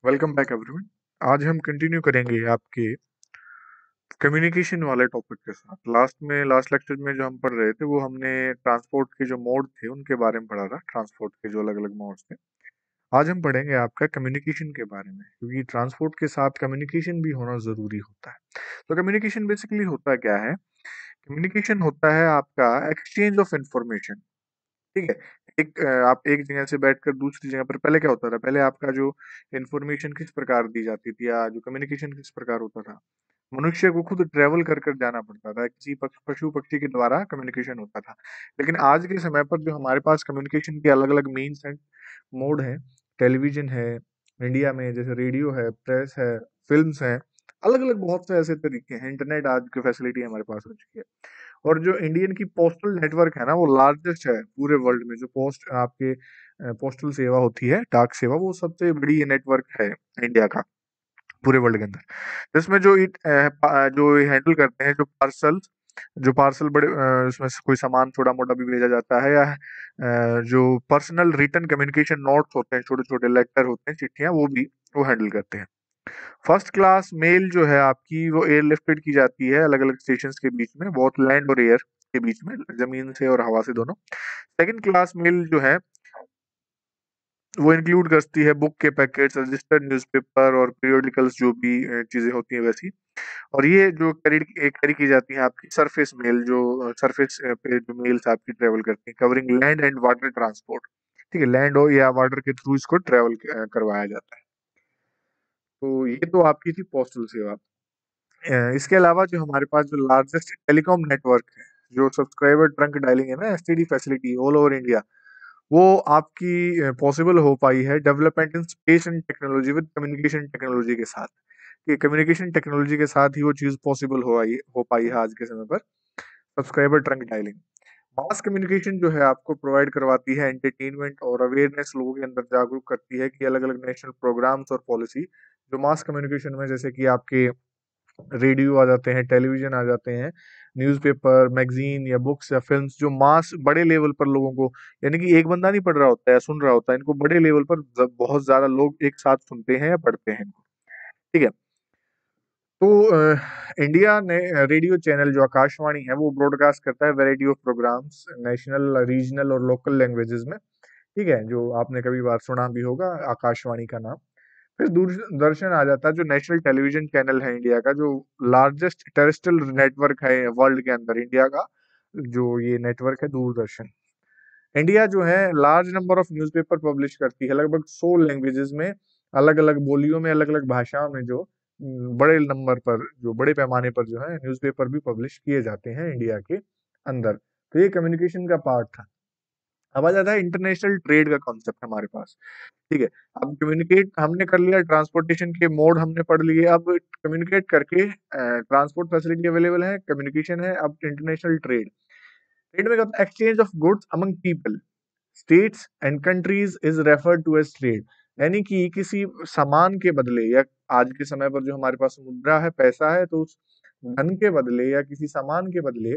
Welcome back everyone. आज हम continue करेंगे आपके कम्युनिकेशन वाले टॉपिक के साथ। लास्ट लेक्चर में जो हम पढ़ रहे थे वो हमने ट्रांसपोर्ट के जो मोड थे उनके बारे में पढ़ा था, ट्रांसपोर्ट के जो अलग अलग मोड्स थे। आज हम पढ़ेंगे आपका कम्युनिकेशन के बारे में, क्योंकि ट्रांसपोर्ट के साथ कम्युनिकेशन भी होना जरूरी होता है। तो कम्युनिकेशन बेसिकली होता क्या है? कम्युनिकेशन होता है आपका एक्सचेंज ऑफ इंफॉर्मेशन। ठीक है। आप एक जगह से बैठकर दूसरी जगह पर, पहले क्या होता था, पहले आपका जो इंफॉर्मेशन किस प्रकार दी जाती थी या जो कम्युनिकेशन किस प्रकार होता था, मनुष्य को खुद ट्रेवल कर कर जाना पड़ता था, किसी पशु पक्षी के द्वारा कम्युनिकेशन होता था। लेकिन आज के समय पर जो हमारे पास कम्युनिकेशन के अलग अलग मीन्स एंड मोड है, टेलीविजन है इंडिया में, जैसे रेडियो है, प्रेस है, फिल्म्स है, अलग अलग बहुत से ऐसे तरीके हैं। इंटरनेट आज की फैसिलिटी हमारे पास हो चुकी है। और जो इंडियन की पोस्टल नेटवर्क है ना, वो लार्जेस्ट है पूरे वर्ल्ड में। जो आपके पोस्टल सेवा होती है, डाक सेवा, वो सबसे बड़ी नेटवर्क है इंडिया का पूरे वर्ल्ड के अंदर। जिसमें जो हैंडल करते हैं, जो पार्सल बड़े उसमें से कोई सामान छोटा मोटा भी भेजा जाता है, या जो पर्सनल रिटर्न कम्युनिकेशन नोट्स होते हैं, छोटे छोटे लेटर होते हैं, चिट्ठियां, वो हैंडल करते हैं। फर्स्ट क्लास मेल जो है आपकी, वो एयरलिफ्टेड की जाती है अलग अलग स्टेशन के बीच में, बहुत लैंड और एयर के बीच में, जमीन से और हवा से दोनों। सेकंड क्लास मेल जो है वो इंक्लूड करती है बुक के पैकेट्स, रजिस्टर्ड न्यूज़पेपर और पीरियोडिकल्स, जो भी चीजें होती हैं वैसी। और ये जो कैरी की जाती है आपकी सरफेस मेल, जो सरफेस पे जो मेल्स आपकी ट्रेवल करती हैं, covering land and water transport. ठीक है, लैंड हो या वाटर के थ्रू इसको ट्रेवल करवाया जाता है। तो ये तो आपकी थी पोस्टल सेवा। इसके अलावा जो हमारे पास जो लार्जेस्ट टेलीकॉम नेटवर्क है, जो सब्सक्राइबर ट्रंक डायलिंग है ना, STD facility all over India, वो आपकी पॉसिबल हो पाई है development in space and technology with communication technology के साथ। कि कम्युनिकेशन टेक्नोलॉजी के साथ ही वो चीज पॉसिबल हो पाई है आज के समय पर। Subscriber trunk dialing mass communication जो है आपको प्रोवाइड करवाती है एंटरटेनमेंट और अवेयरनेस, लोगों के अंदर जागरूक करती है कि अलग अलग नेशनल प्रोग्राम्स और पॉलिसी जो मास कम्युनिकेशन में, जैसे कि आपके रेडियो आ जाते हैं, टेलीविजन आ जाते हैं, न्यूज़पेपर, मैगजीन या बुक्स या फिल्म्स, जो मास बड़े लेवल पर लोगों को, यानी कि एक बंदा नहीं पढ़ रहा होता है, सुन रहा होता है, इनको बड़े लेवल पर बहुत ज्यादा लोग एक साथ सुनते हैं या पढ़ते हैं इनको। ठीक है। तो इंडिया ने रेडियो चैनल जो आकाशवाणी है, वो ब्रॉडकास्ट करता है variety of programs, national, regional और लोकल लैंग्वेजेस में। ठीक है, जो आपने कभी बार सुना भी होगा आकाशवाणी का नाम। फिर दूरदर्शन आ जाता है, जो नेशनल टेलीविजन चैनल है इंडिया का, जो लार्जेस्ट टेरेस्ट्रियल नेटवर्क है वर्ल्ड के अंदर, इंडिया का जो ये नेटवर्क है दूरदर्शन। इंडिया जो है large number of newspaper publish करती है, लगभग 100 लैंग्वेजेस में, अलग अलग बोलियों में, अलग अलग भाषाओं में, जो बड़े नंबर पर, जो बड़े पैमाने पर जो है न्यूज़पेपर भी पब्लिश किए जाते हैं इंडिया के अंदर। तो ये कम्युनिकेशन का पार्ट था। अब आ जाता है इंटरनेशनल ट्रेड का कॉन्सेप्ट हमारे पास। ठीक है। अब कम्युनिकेट हमने कर लिया, ट्रांसपोर्टेशन के मोड हमने पढ़ लिए। अब कम्युनिकेट करके ट्रांसपोर्ट फैसिलिटी अवेलेबल है, कम्युनिकेशन है। अब इंटरनेशनल ट्रेड, ट्रेड में क्या होता है? Exchange of goods among people, states and countries is referred to as trade. यानी कि किसी सामान के बदले, या आज के समय पर जो हमारे पास मुद्रा है, पैसा है, तो उस धन के बदले या किसी सामान के बदले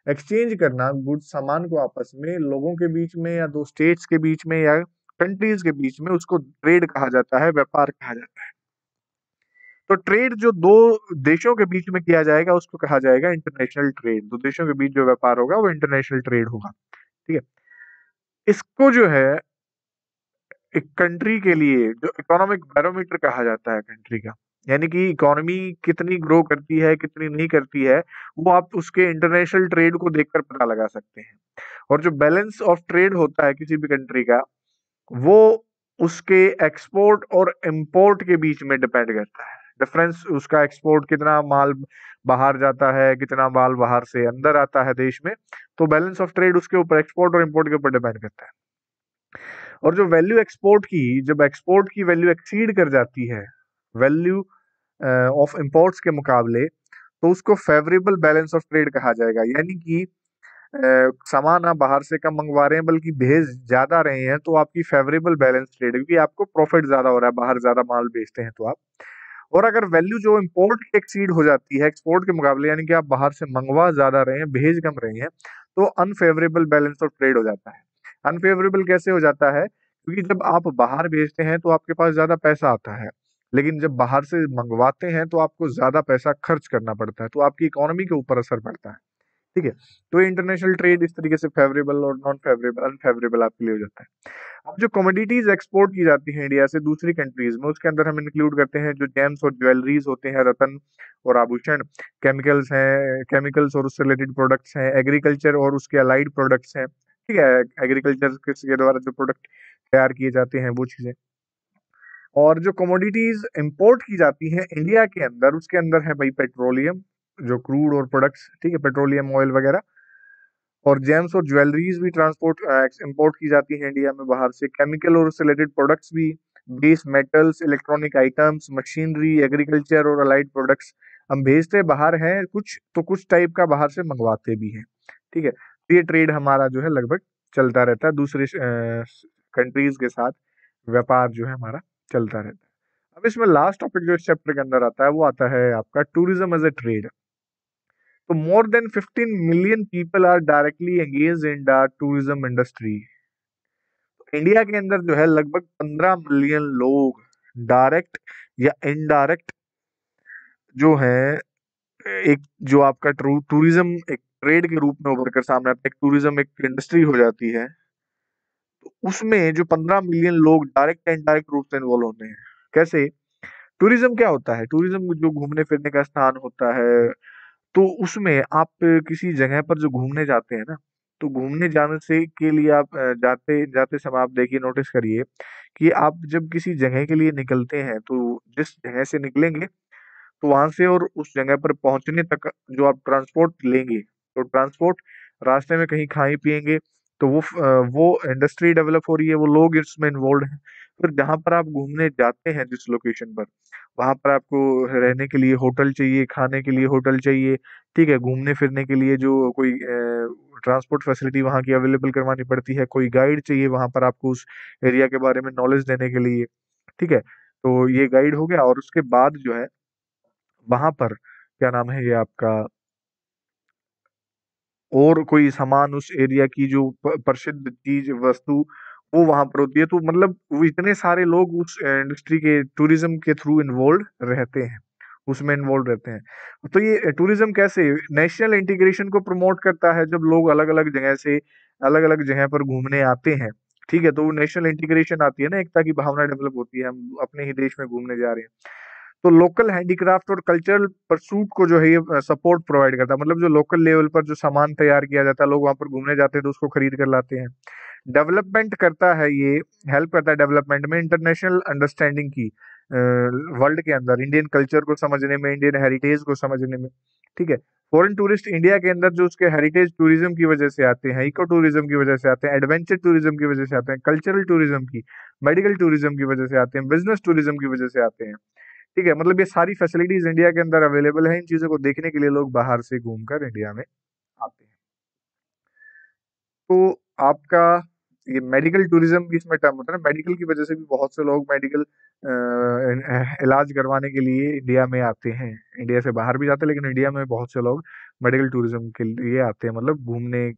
एक्सचेंज करना, गुड्स सामान को आपस में, लोगों के बीच में या दो स्टेट्स के बीच में या कंट्रीज के बीच में, उसको ट्रेड कहा जाता है, व्यापार कहा जाता है। तो ट्रेड जो दो देशों के बीच में किया जाएगा उसको कहा जाएगा इंटरनेशनल ट्रेड। दो देशों के बीच जो व्यापार होगा वो इंटरनेशनल ट्रेड होगा। ठीक है। इसको जो है एक कंट्री के लिए जो इकोनॉमिक बैरोमीटर कहा जाता है कंट्री का, यानी कि इकोनॉमी कितनी ग्रो करती है, कितनी नहीं करती है, वो आप उसके इंटरनेशनल ट्रेड को देखकर पता लगा सकते हैं। और जो बैलेंस ऑफ ट्रेड होता है किसी भी कंट्री का, वो उसके एक्सपोर्ट और इंपोर्ट के बीच में डिपेंड करता है। डिफरेंस उसका, एक्सपोर्ट कितना माल बाहर जाता है, कितना माल बाहर से अंदर आता है देश में, तो बैलेंस ऑफ ट्रेड उसके ऊपर, एक्सपोर्ट और इंपोर्ट के ऊपर डिपेंड करता है। और जो वैल्यू एक्सपोर्ट की, जब एक्सपोर्ट की वैल्यू एक्सीड कर जाती है वैल्यू ऑफ इंपोर्ट्स के मुकाबले, तो उसको फेवरेबल बैलेंस ऑफ ट्रेड कहा जाएगा। यानी कि सामान आप बाहर से कम मंगवा रहे हैं, बल्कि भेज ज्यादा रहे हैं, तो आपकी फेवरेबल बैलेंस ट्रेड है, क्योंकि आपको प्रॉफिट ज्यादा हो रहा है, बाहर ज्यादा माल बेचते हैं तो आप। और अगर वैल्यू जो इंपोर्ट की एक्सीड हो जाती है एक्सपोर्ट के मुकाबले, यानी कि आप बाहर से मंगवा ज्यादा रहे हैं, भेज कम रहे हैं, तो अनफेवरेबल बैलेंस ऑफ ट्रेड हो जाता है। अनफेवरेबल कैसे हो जाता है? क्योंकि जब आप बाहर भेजते हैं तो आपके पास ज्यादा पैसा आता है, लेकिन जब बाहर से मंगवाते हैं तो आपको ज़्यादा पैसा खर्च करना पड़ता है, तो आपकी इकोनॉमी के ऊपर असर पड़ता है। ठीक है? तो इंटरनेशनल ट्रेड इस तरीके से फेवरेबल और नॉन फेवरेबल अनफेवरेबल आपके लिए हो जाता है। अब जो कमोडिटीज एक्सपोर्ट की जाती हैं इंडिया से दूसरी कंट्रीज में, उसके अंदर हम इंक्लूड करते हैं जो जेम्स और ज्वेलरीज होते हैं, रत्न और आभूषण, केमिकल्स हैं, केमिकल्स और उससे रिलेटेड प्रोडक्ट्स हैं, एग्रीकल्चर और उसके अलाइड प्रोडक्ट्स हैं। ठीक है? एग्रीकल्चर के द्वारा जो प्रोडक्ट तैयार किए जाते हैं वो चीजें। और जो कमोडिटीज इंपोर्ट की जाती हैं इंडिया के अंदर, उसके अंदर है भाई पेट्रोलियम, जो क्रूड और प्रोडक्ट्स, ठीक है, पेट्रोलियम ऑयल वगैरह, और जेम्स और ज्वेलरीज भी ट्रांसपोर्ट इंपोर्ट की जाती है इंडिया में बाहर से, केमिकल और उससे रिलेटेड प्रोडक्ट्स भी, base metals, electronic items, machinery, agriculture और अलाइड प्रोडक्ट्स हम भेजते बाहर हैं कुछ, तो कुछ टाइप का बाहर से मंगवाते भी हैं। ठीक है? तो ये ट्रेड हमारा जो है लगभग चलता रहता है, दूसरे कंट्रीज के साथ व्यापार जो है हमारा चलता रहता है। अब इसमें लास्ट टॉपिक जो इस चैप्टर के अंदर आता है वो आता है आपका टूरिज्म एज ए ट्रेड। तो more than 15 million people are directly engage in the tourism industry. India के अंदर जो है लगभग 15 मिलियन लोग डायरेक्ट या इनडायरेक्ट जो है, एक जो आपका टूरिज्म एक ट्रेड के रूप में उभर कर सामने आता है, एक टूरिज्म एक इंडस्ट्री हो जाती है, तो उसमें जो 15 मिलियन लोग डायरेक्ट या इनडायरेक्ट रूप से इन्वॉल्व होते हैं। कैसे? टूरिज्म क्या होता है? टूरिज्म जो घूमने फिरने का स्थान होता है, तो उसमें आप किसी जगह पर जो घूमने जाते हैं ना, तो घूमने जाने से के लिए आप जाते जाते समय आप देखिए, नोटिस करिए कि आप जब किसी जगह के लिए निकलते हैं तो जिस जगह से निकलेंगे, तो वहां से और उस जगह पर पहुंचने तक जो आप ट्रांसपोर्ट लेंगे, तो ट्रांसपोर्ट रास्ते में कहीं खाए पिएंगे, तो वो इंडस्ट्री डेवलप हो रही है, वो लोग इसमें इन्वॉल्व हैं। फिर जहां पर आप घूमने जाते हैं जिस लोकेशन पर, वहां पर आपको रहने के लिए होटल चाहिए, खाने के लिए होटल चाहिए। ठीक है? घूमने फिरने के लिए जो कोई ट्रांसपोर्ट फैसिलिटी वहां की अवेलेबल करवानी पड़ती है, कोई गाइड चाहिए वहां पर आपको उस एरिया के बारे में नॉलेज देने के लिए। ठीक है? तो ये गाइड हो गया, और उसके बाद जो है वहां पर क्या नाम है ये आपका, और कोई सामान उस एरिया की जो प्रसिद्ध चीज वस्तु वो वहां पर होती है, तो मतलब वो इतने सारे लोग उस इंडस्ट्री के टूरिज्म के थ्रू इन्वॉल्व रहते हैं, उसमें इन्वॉल्व रहते हैं। तो ये टूरिज्म कैसे नेशनल इंटीग्रेशन को प्रमोट करता है, जब लोग अलग अलग जगह से अलग अलग जगह पर घूमने आते हैं। ठीक है? तो वो नेशनल इंटीग्रेशन आती है ना, एकता की भावना डेवलप होती है, हम अपने ही देश में घूमने जा रहे हैं। तो लोकल हैंडीक्राफ्ट और कल्चरल परसूट को जो है ये सपोर्ट प्रोवाइड करता है, मतलब जो लोकल लेवल पर जो सामान तैयार किया जाता है, लोग वहां पर घूमने जाते हैं तो उसको खरीद कर लाते हैं। डेवलपमेंट करता है ये, हेल्प करता है डेवलपमेंट में, इंटरनेशनल अंडरस्टैंडिंग की वर्ल्ड के अंदर, इंडियन कल्चर को समझने में, इंडियन हेरिटेज को समझने में। ठीक है? फॉरेन टूरिस्ट इंडिया के अंदर जो उसके हेरिटेज टूरिज्म की वजह से आते हैं, इको टूरिज्म की वजह से आते हैं, एडवेंचर टूरिज्म की वजह से आते हैं, कल्चरल टूरिज्म की, मेडिकल टूरिज्म की वजह से आते हैं, बिजनेस टूरिज्म की वजह से आते हैं। ठीक है? मतलब ये सारी फैसिलिटीज इंडिया के अंदर अवेलेबल है, इन चीजों को देखने के लिए लोग बाहर से घूमकर इंडिया में आते हैं। तो आपका ये मेडिकल टूरिज्म भी इसमें टर्म होता है ना, मेडिकल की वजह से भी बहुत से लोग मेडिकल इलाज करवाने के लिए इंडिया में आते हैं। इंडिया से बाहर भी जाते हैं, लेकिन इंडिया में बहुत से लोग मेडिकल टूरिज्म के लिए आते हैं, मतलब घूमने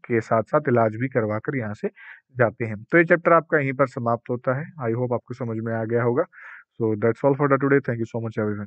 के साथ साथ इलाज भी करवा कर यहाँ से जाते हैं। तो ये चैप्टर आपका यहीं पर समाप्त होता है। आई होप आपको समझ में आ गया होगा। So that's all for the today. Thank you so much everyone.